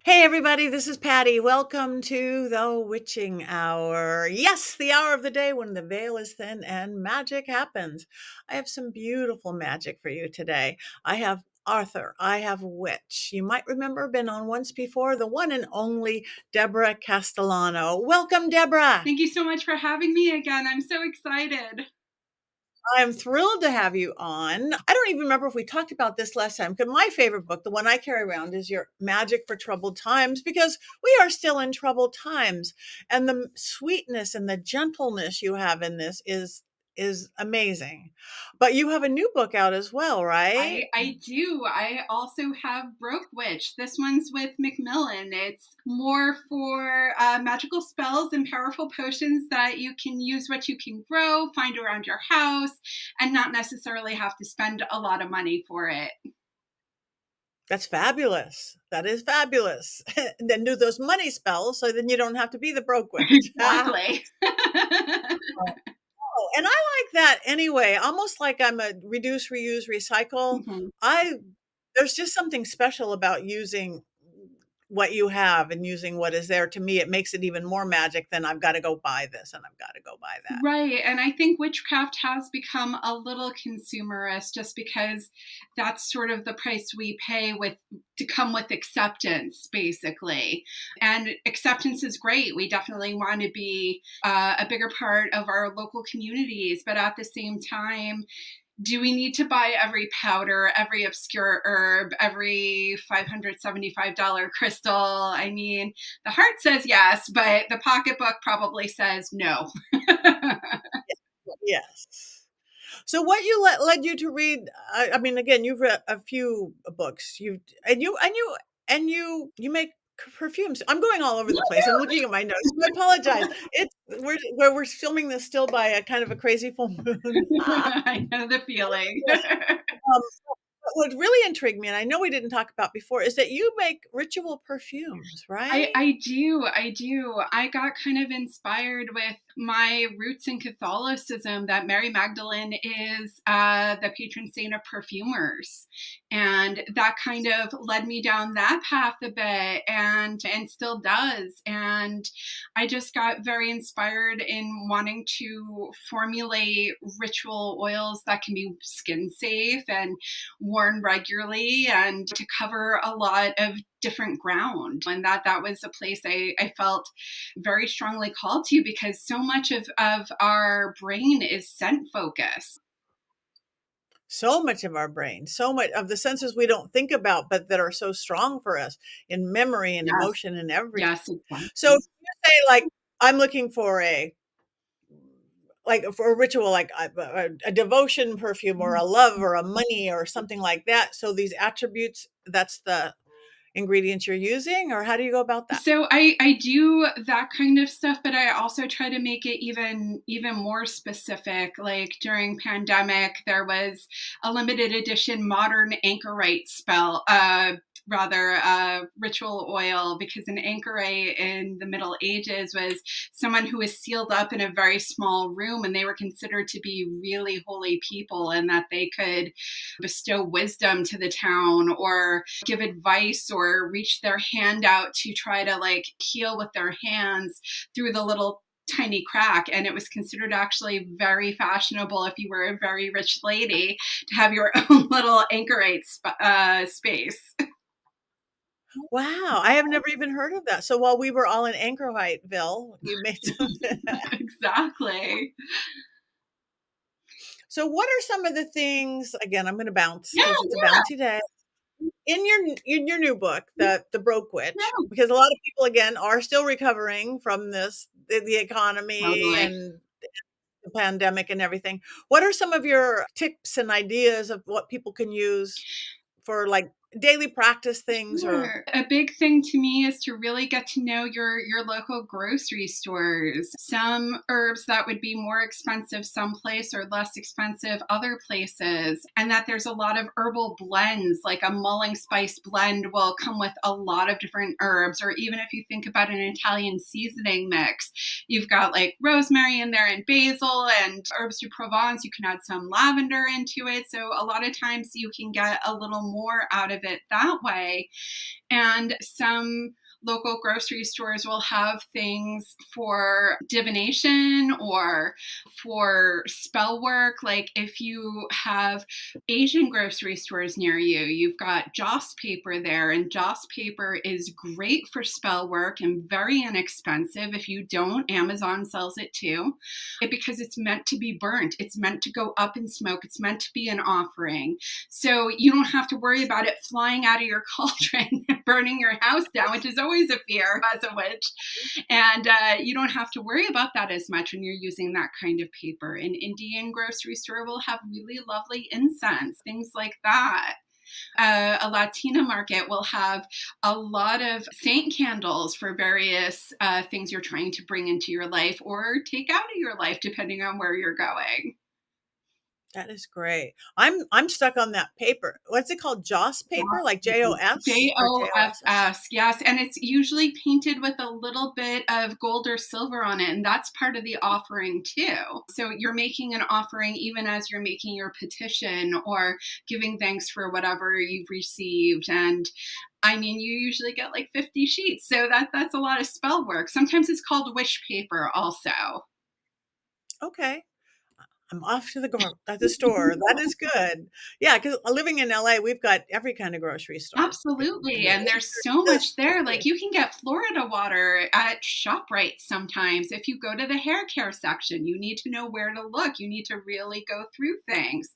Hey everybody, this is Patti. Welcome to the witching hour. Yes, the hour of the day when the veil is thin and magic happens. I have some beautiful magic for you today. I have Arthur, I have witch. You might remember been on once before, the one and only Deborah Castellano. Welcome, Deborah. Thank you so much for having me again. I'm so excited. I'm thrilled to have you on. I don't even remember if we talked about this last time because my favorite book, the one I carry around, is your Magic for Troubled Times because we are still in troubled times. And the sweetness and the gentleness you have in this is amazing. But you have a new book out as well, right? I do. I also have Broke Witch. This one's with Macmillan. It's more for magical spells and powerful potions that you can use what you can grow, find around your house, and not necessarily have to spend a lot of money for it. That's fabulous. That is fabulous. And then do those money spells so then you don't have to be the broke witch. Exactly. Oh, and I like that anyway, almost like I'm a reduce, reuse, recycle. Mhm. I There's just something special about using what you have and using what is there. To me, it makes it even more magic than I've got to go buy this and I've got to go buy that. Right. And I think witchcraft has become a little consumerist just because that's sort of the price we pay with to come with acceptance, basically. And acceptance is great. We definitely want to be a bigger part of our local communities. But at the same time, do we need to buy every powder, every obscure herb, every $575 crystal? I mean, the heart says yes, but the pocketbook probably says no. Yes. So what led you to read, I mean, again, you've read a few books. You make perfumes. I'm going all over the place. I'm looking at my notes. I apologize. It's we're filming this still by a kind of a crazy full moon. I know the feeling. Um, what really intrigued me, and I know we didn't talk about before, is that you make ritual perfumes, right? I do. I do. I got kind of inspired with my roots in Catholicism that Mary Magdalene is the patron saint of perfumers. And that kind of led me down that path a bit and still does. And I just got very inspired in wanting to formulate ritual oils that can be skin safe and worn regularly and to cover a lot of different ground. And that was a place I felt very strongly called to because so much of our brain is scent focused. So much of our brain, so much of the senses we don't think about, but that are so strong for us in memory and Yes, emotion and everything. yes, So if exactly. you say like, I'm looking for for a ritual, like a devotion perfume or a love or a money or something like that. So these attributes, that's the ingredients you're using, or how do you go about that? So I do that kind of stuff, but I also try to make it even more specific. Like during pandemic, there was a limited edition modern anchorite spell, rather ritual oil, because an anchorite in the Middle Ages was someone who was sealed up in a very small room, and they were considered to be really holy people, and that they could bestow wisdom to the town or give advice or reach their hand out to try to like heal with their hands through the little tiny crack. And it was considered actually very fashionable if you were a very rich lady to have your own little anchorite space. Wow, I have never even heard of that. So while we were all in Anchorviteville, you made some. Exactly. So what are some of the things, again, I'm gonna bounce Yeah, because it's a bouncy day. In your new book, the Broke Witch, yeah, because a lot of people, again, are still recovering from the economy totally. and the pandemic and everything. What are some of your tips and ideas of what people can use for, like, daily practice things or Sure. A big thing to me is to really get to know your local grocery stores. Some herbs that would be more expensive someplace or less expensive other places, and that there's a lot of herbal blends, like a mulling spice blend will come with a lot of different herbs. Or even if you think about an Italian seasoning mix, you've got like rosemary in there and basil and herbs de Provence. You can add some lavender into it. So a lot of times you can get a little more out of it that way. And some local grocery stores will have things for divination or for spell work. Like if you have Asian grocery stores near you, you've got Joss paper there, and Joss paper is great for spell work and very inexpensive. If you don't, Amazon sells it too, because it's meant to be burnt. It's meant to go up in smoke. It's meant to be an offering. So you don't have to worry about it flying out of your cauldron and burning your house down, which is always a fear as a witch. And you don't have to worry about that as much when you're using that kind of paper. An Indian grocery store will have really lovely incense, things like that. A Latina market will have a lot of saint candles for various things you're trying to bring into your life or take out of your life, depending on where you're going. That is great. I'm stuck on that paper. What's it called? Joss paper? Like JOS or JOSS? JOSS, yes. And it's usually painted with a little bit of gold or silver on it. And that's part of the offering too. So you're making an offering even as you're making your petition or giving thanks for whatever you've received. And I mean, you usually get like 50 sheets. So that's a lot of spell work. Sometimes it's called wish paper also. Okay. I'm off to the store. That is good. Yeah, because living in LA, we've got every kind of grocery store in Absolutely, the and there's winter. so much there, like, Especially. you can get Florida water at ShopRite sometimes. If you go to the hair care section, you need to know where to look, you need to really go through things,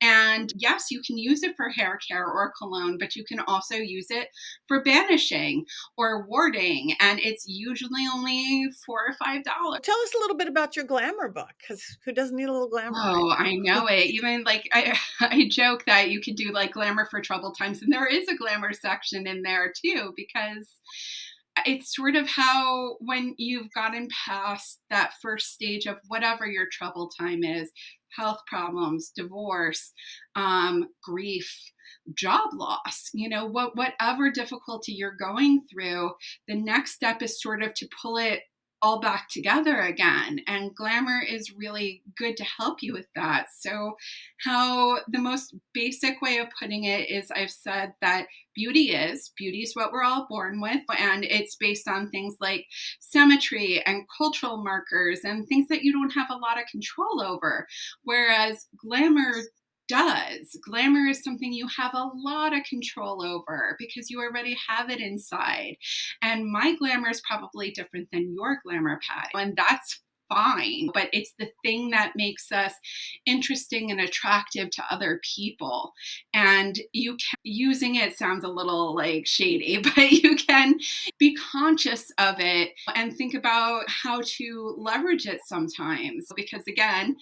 and yes, you can use it for hair care or cologne, but you can also use it for banishing or warding, and it's usually only $4 or $5. Tell us a little bit about your glamour book, because who doesn't need a little glamour right Oh, I now? know it. Even like I joke that you could do like glamour for troubled times, and there is a glamour section in there too, because it's sort of how when you've gotten past that first stage of whatever your trouble time is, health problems, divorce, grief, job loss, whatever difficulty you're going through, the next step is sort of to pull it all back together again. And glamour is really good to help you with that. So, how the most basic way of putting it is I've said that beauty is what we're all born with, and it's based on things like symmetry and cultural markers and things that you don't have a lot of control over, whereas glamour is something you have a lot of control over because you already have it inside. And my glamour is probably different than your glamour, Pat, and that's fine, but it's the thing that makes us interesting and attractive to other people. And using it sounds a little like shady, but you can be conscious of it and think about how to leverage it sometimes. Because again,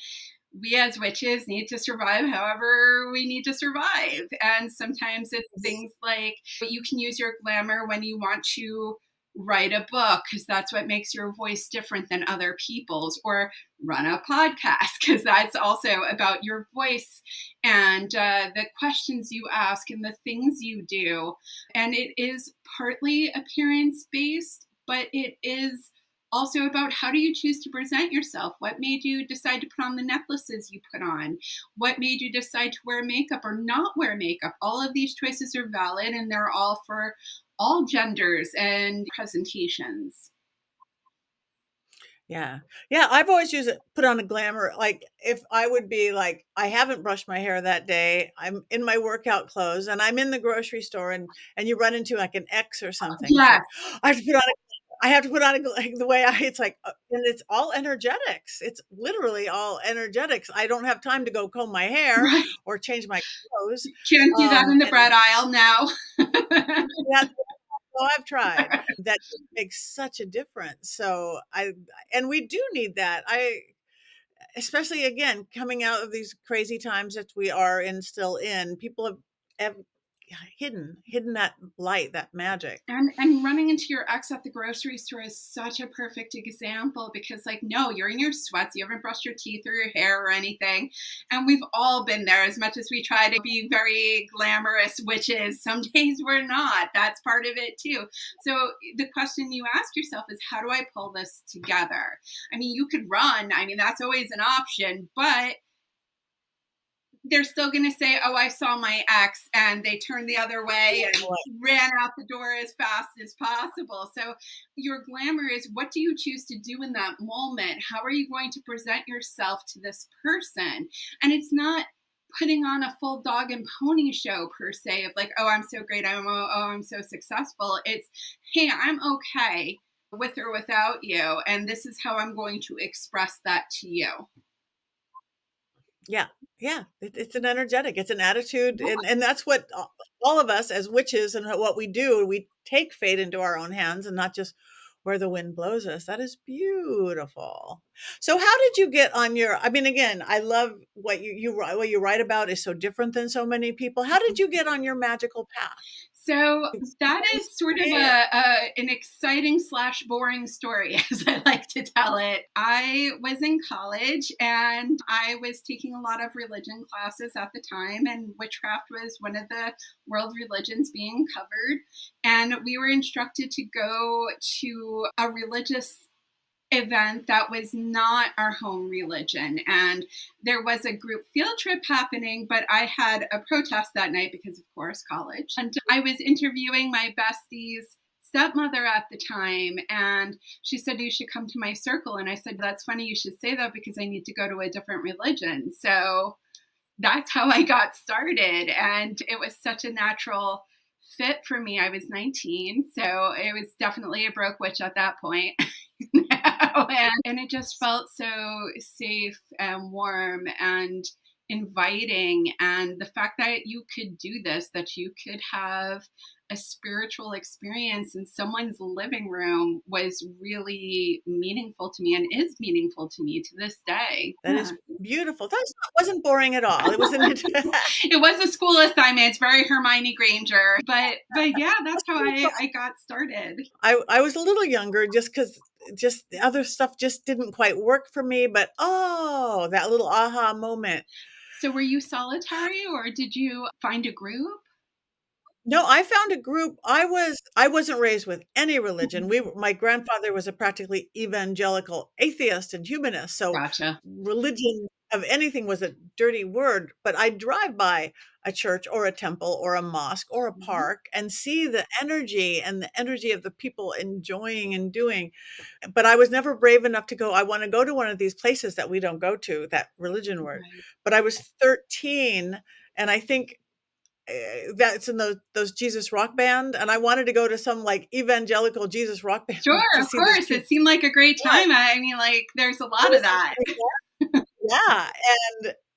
we as witches need to survive however we need to survive. And sometimes it's things like you can use your glamour when you want to write a book because that's what makes your voice different than other people's, or run a podcast because that's also about your voice and the questions you ask and the things you do. And it is partly appearance based, but it is also about how do you choose to present yourself? What made you decide to put on the necklaces you put on? What made you decide to wear makeup or not wear makeup? All of these choices are valid and they're all for all genders and presentations. Yeah. Yeah, I've always used it put on a glamour, like, if I would be like, I haven't brushed my hair that day, I'm in my workout clothes, and I'm in the grocery store, and you run into, like, an ex or something, it's Yes, like, I have to put on a I have to put on a gl like, the way I it's like, and it's all energetics, it's literally all energetics, I don't have time to go comb my hair right. or change my clothes, Can't do that in the bread and aisle now. yeah, well, I've tried. That makes such a difference, so and we do need that, especially again coming out of these crazy times that we are in still in, people have hidden that light, that magic. And running into your ex at the grocery store is such a perfect example because like no, you're in your sweats, you haven't brushed your teeth or your hair or anything. And we've all been there. As much as we try to be very glamorous witches, some days we're not. That's part of it too. So the question you ask yourself is how do I pull this together? I mean, you could run. I mean, that's always an option, but they're still going to say, "Oh, I saw my ex," and they turned the other way and ran out the door as fast as possible. So your glamour is, what do you choose to do in that moment? How are you going to present yourself to this person? And it's not putting on a full dog and pony show per se of like, "Oh, I'm so great. I'm so successful." It's, "Hey, I'm okay with or without you, and this is how I'm going to express that to you." Yeah, yeah, it's an energetic, it's an attitude, and that's what all of us as witches and what we do, we take fate into our own hands and not just where the wind blows us. That is beautiful. So how did you get on your, I mean, again, I love what what you write about is so different than so many people. How did you get on your magical path? So that Experience is sort of there. an exciting slash boring story, as I like to tell it. I was in college and I was taking a lot of religion classes at the time, and witchcraft was one of the world religions being covered. And we were instructed to go to a religious event that was not our home religion. And there was a group field trip happening, but I had a protest that night because, of course, college. And I was interviewing my bestie's stepmother at the time, and she said, "You should come to my circle." And I said, "That's funny you should say that because I need to go to a different religion." So that's how I got started. And it was such a natural fit for me. I was 19, so it was definitely a broke witch at that point. And it just felt so safe and warm and inviting. And the fact that you could do this, that you could have a spiritual experience in someone's living room, was really meaningful to me and is meaningful to me to this day. That Yeah. is beautiful. That wasn't boring at all. It was an It was a school assignment. It's very Hermione Granger, but yeah, that's how I got started. I was a little younger just because just the other stuff just didn't quite work for me, but, oh, that little aha moment. So were you solitary or did you find a group? No, I found a group. I wasn't raised with any religion. My grandfather was a practically evangelical atheist and humanist, so Gotcha. religion of anything was a dirty word, but I'd drive by a church or a temple or a mosque or a Mhm. park and see the energy and the energy of the people enjoying and doing. But I was never brave enough to go, I wanna go to one of these places that we don't go to, that religion word. Right. But I was 13, and I think, that's in those Jesus rock band, and I wanted to go to some, like, evangelical Jesus rock band Sure, to of see these course. It people. seemed like a great Yeah, time. I mean, like, there's a it lot of was that. yeah,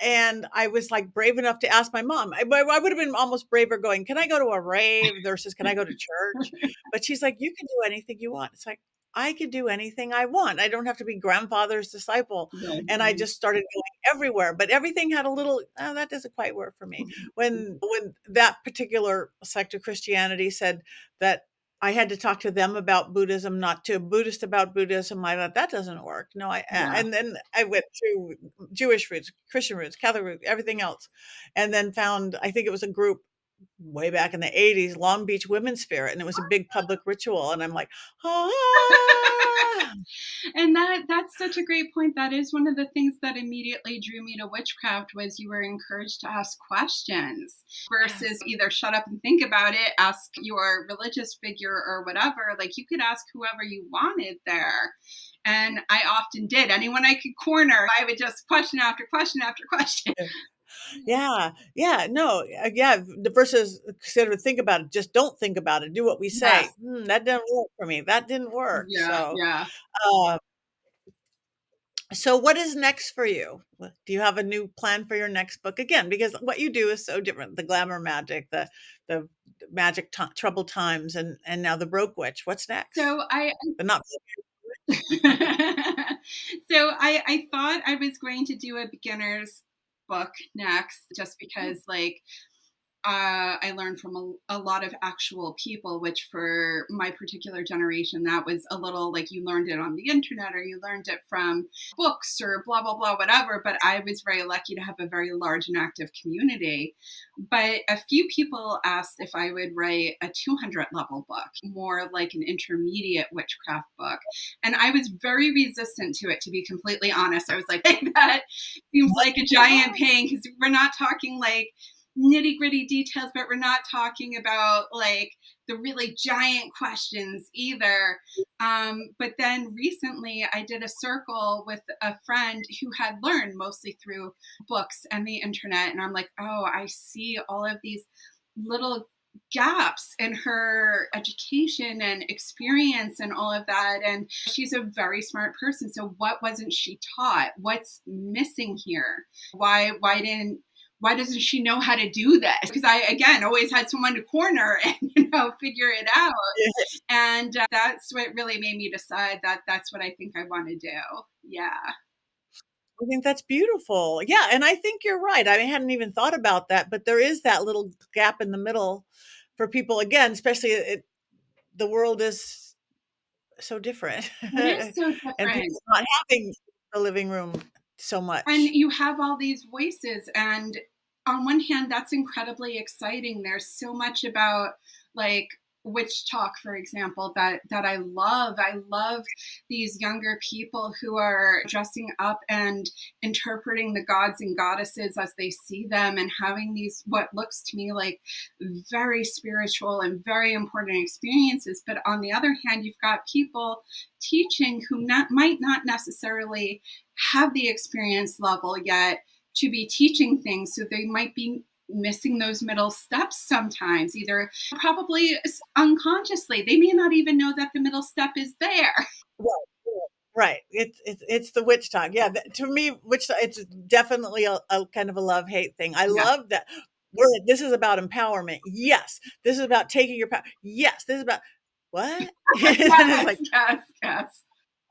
and I was, like, brave enough to ask my mom. I would have been almost braver going, "Can I go to a rave versus can I go to church?" But she's like, "You can do anything you want." It's like, I can do anything I want. I don't have to be grandfather's disciple, and I Right. just started going everywhere, but everything had a little, "Oh, that doesn't quite work for me." When that particular sect of Christianity said that I had to talk to them about Buddhism, not to a Buddhist about Buddhism. I thought that doesn't work. No, Yeah. and then I went through Jewish roots, Christian roots, Catholic roots, everything else, and then found I think it was a group way back in the '80s, Long Beach Women's Spirit, and it was a big public ritual, and I'm like, ah, And that's such a great point. That is one of the things that immediately drew me to witchcraft, was you were encouraged to ask questions versus yes, either shut up and think about it, ask your religious figure or whatever. Like, you could ask whoever you wanted there. And I often did. Anyone I could corner, I would just question after question after question. yeah, yeah, no, yeah, versus instead of think about it, just don't think about it, do what we Yes. say. That didn't work for me. That didn't work. Yeah. Yeah. Uh, so what is next for you? Do you have a new plan for your next book? Again, because what you do is so different. The glamour magic, the magic troubled times, and now the broke witch. What's next? So I But not so I thought I was going to do a beginner's book next, just because, like, I learned from a lot of actual people, which for my particular generation, that was a little like you learned it on the internet or you learned it from books or blah, blah, blah, whatever. But I was very lucky to have a very large and active community. But a few people asked if I would write a 200 level book, more like an intermediate witchcraft book. And I was very resistant to it, to be completely honest. I was like, hey, that seems like a giant pain because we're not talking like nitty gritty details, but we're not talking about like the really giant questions either. But then recently I did a circle with a friend who had learned mostly through books and the internet. And I'm like, oh, I see all of these little gaps in her education and experience and all of that. And she's a very smart person. So what wasn't she taught? What's missing here? Why doesn't she know how to do this? Because I, again, always had someone to corner and, figure it out. And that's what really made me decide that that's what I think I want to do. Yeah. I think that's beautiful. Yeah, and I think you're right. I hadn't even thought about that, but there is that little gap in the middle for people, again, especially the world is so different, It is so and different. people not having the living room so And much. you have all these voices, and on one hand that's incredibly exciting. There's so much about like witch talk, for example, that I love these younger people who are dressing up and interpreting the gods and goddesses as they see them and having these what looks to me like very spiritual and very important experiences. But on the other hand, you've got people teaching who might not necessarily have the experience level yet to be teaching things. So they might be missing those middle steps sometimes, either probably unconsciously. They may not even know that the middle step is there. Right, right. It's the witch talk. Yeah, to me, it's definitely a kind of a love-hate thing. I Yeah. love that this is about empowerment. Yes. This is about taking your power. Yes. This is about what? And it's Yes, like, yes, yes.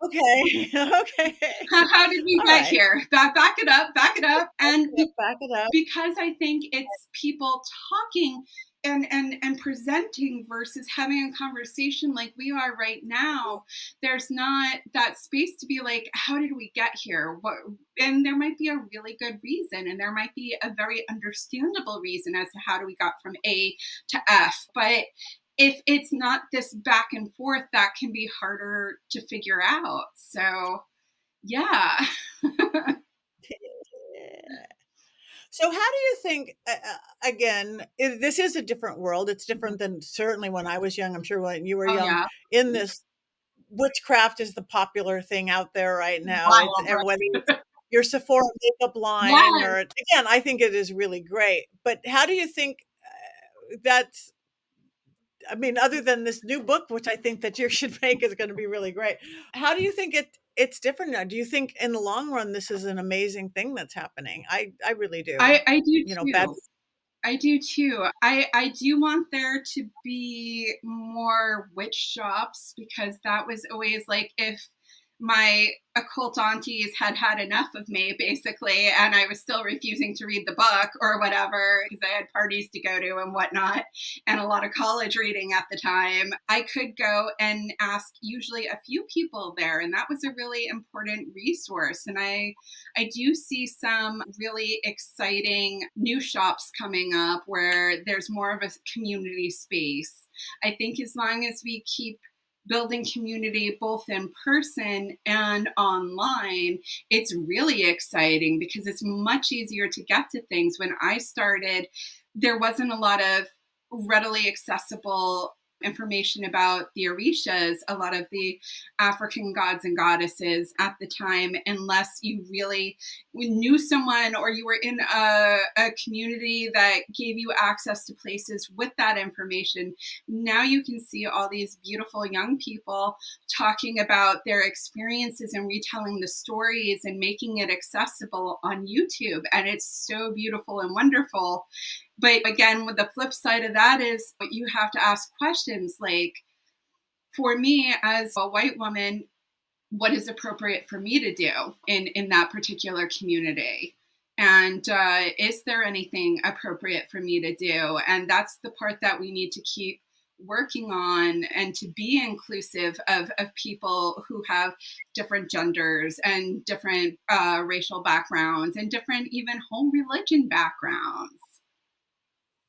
okay, okay. How did we All get right. here? Back it up, back it up. And Back it up. because I think it's people talking and presenting versus having a conversation like we are right now. There's not that space to be like, how did we get here? What? And there might be a really good reason, and there might be a very understandable reason as to how do we got from A to F. But if it's not this back and forth, that can be harder to figure out. So yeah. Yeah. So how do you think, again, this is a different world. It's different than certainly when I was young. I'm sure when you were Oh young yeah. in this witchcraft is the popular thing out there right now. It's Wild, whether right? it's your Sephora makeup line Yes. or again, I think it is really great. But how do you think that's I mean, other than this new book, which I think that you should make is going to be really great. How do you think it's different now? Do you think in the long run this is an amazing thing that's happening? I really do. I do Bad. too. I do too. I do want there to be more witch shops because that was always like if my occult aunties had had enough of me basically and I was still refusing to read the book or whatever because I had parties to go to and whatnot and a lot of college reading at the time, I could go and ask usually a few people there, and that was a really important resource. And I do see some really exciting new shops coming up where there's more of a community space. I think as long as we keep building community both in person and online, it's really exciting because it's much easier to get to things. When I started, there wasn't a lot of readily accessible information about the Orishas, a lot of the African gods and goddesses at the time, unless you really knew someone or you were in a community that gave you access to places with that information. Now you can see all these beautiful young people talking about their experiences and retelling the stories and making it accessible on YouTube. And it's so beautiful and wonderful. But again, with the flip side of that is you have to ask questions like, for me as a white woman, what is appropriate for me to do in that particular community? And is there anything appropriate for me to do? And that's the part that we need to keep working on, and to be inclusive of people who have different genders and different racial backgrounds and different even home religion backgrounds.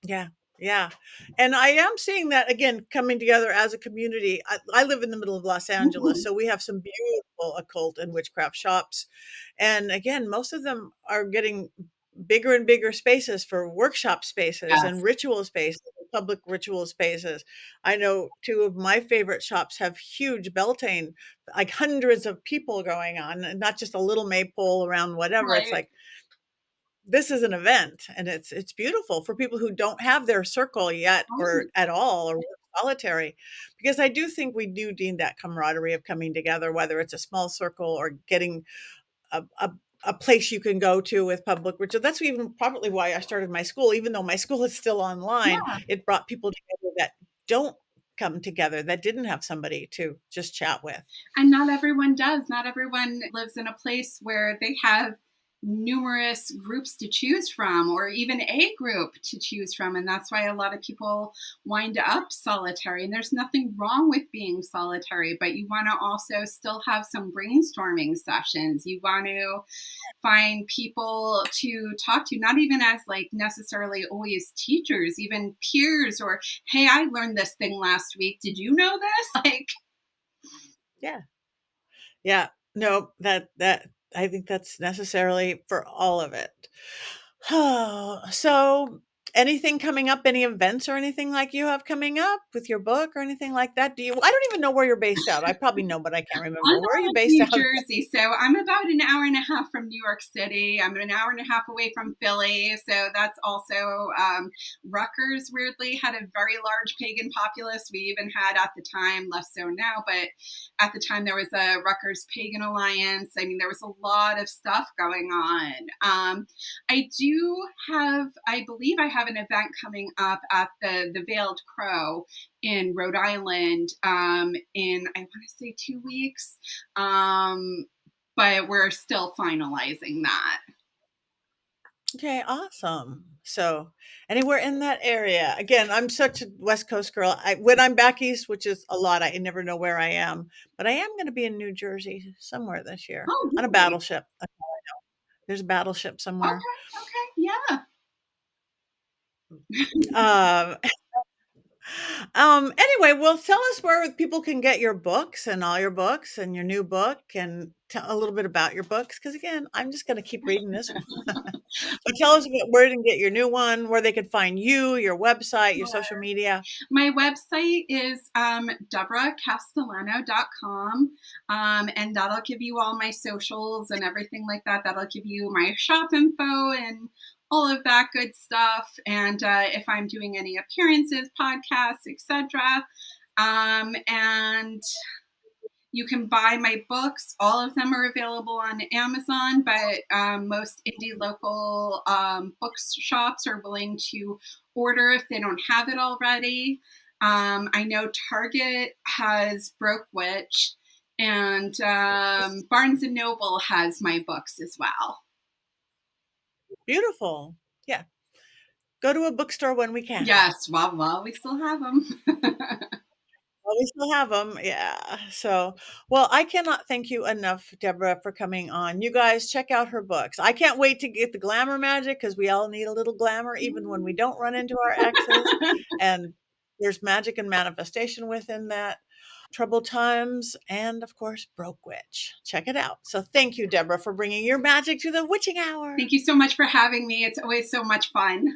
Yeah. Yeah. And I am seeing that again coming together as a community. I live in the middle of Los Angeles, Mhm. so we have some beautiful occult and witchcraft shops. And again, most of them are getting bigger and bigger spaces for workshop spaces and Yes, ritual spaces, public ritual spaces. I know two of my favorite shops have huge Beltane, like hundreds of people going on, and not just a little maypole around whatever. It's right. like this is an event, and it's beautiful for people who don't have their circle yet or Oh, at all or work solitary, because I do think we do need that camaraderie of coming together, whether it's a small circle or getting a place you can go to with public ritual. That's even probably why I started my school, even though my school is still online. yeah. It brought people together that don't come together, that didn't have somebody to just chat with. And not everyone does. Not everyone lives in a place where they have numerous groups to choose from, or even a group to choose from. And that's why a lot of people wind up solitary. And there's nothing wrong with being solitary, but you want to also still have some brainstorming sessions. You want to find people to talk to, not even as like necessarily always teachers, even peers, or hey, I learned this thing last week. Did you know this? Like, Yeah. Yeah. No, that I think that's necessarily for all of it. So anything coming up, any events or anything like you have coming up with your book or anything like that? Do you I don't even know where you're based out. I probably know, but I can't I'm remember. Where are you out of based New out of? Jersey, so I'm about an hour and a half from New York City. I'm an hour and a half away from Philly, so that's also Rutgers. Weirdly, had a very large pagan populace. We even had at the time, less so now, but at the time there was a Rutgers Pagan Alliance. I mean, there was a lot of stuff going on. I do have, I believe, I have an event coming up at the Veiled Crow in Rhode Island in, I want to say, 2 weeks. Um, but we're still finalizing that. Okay, awesome. So anywhere in that area. Again, I'm such a West Coast girl. When I'm back east, which is a lot, I never know where I am, but I am going to be in New Jersey somewhere this year Oh, on a really? battleship. There's a battleship somewhere. Okay, okay, yeah. Um, anyway, well, tell us where people can get your books and all your books and your new book and tell a little bit about your books. Because again, I'm just going to keep reading this one. But tell us where to get your new one, where they could find you, your website, your social media. My website is deborahcastellano.com, and that'll give you all my socials and everything like that. That'll give you my shop info and all of that good stuff. And if I'm doing any appearances, podcasts, etc. And you can buy my books. All of them are available on Amazon, but most indie local bookshops are willing to order if they don't have it already. I know Target has Broke Witch, and Barnes and Noble has my books as well. Beautiful. Yeah. Go to a bookstore when we can. Yes, well, we still have them. Well, we still have them. Yeah. So, well, I cannot thank you enough, Deborah, for coming on. You guys check out her books. I can't wait to get the glamour magic because we all need a little glamour, even when we don't run into our exes. And there's magic and manifestation within that. Troubled times, and of course, Broke Witch. Check it out. So, thank you, Deborah, for bringing your magic to the witching hour. Thank you so much for having me. It's always so much fun.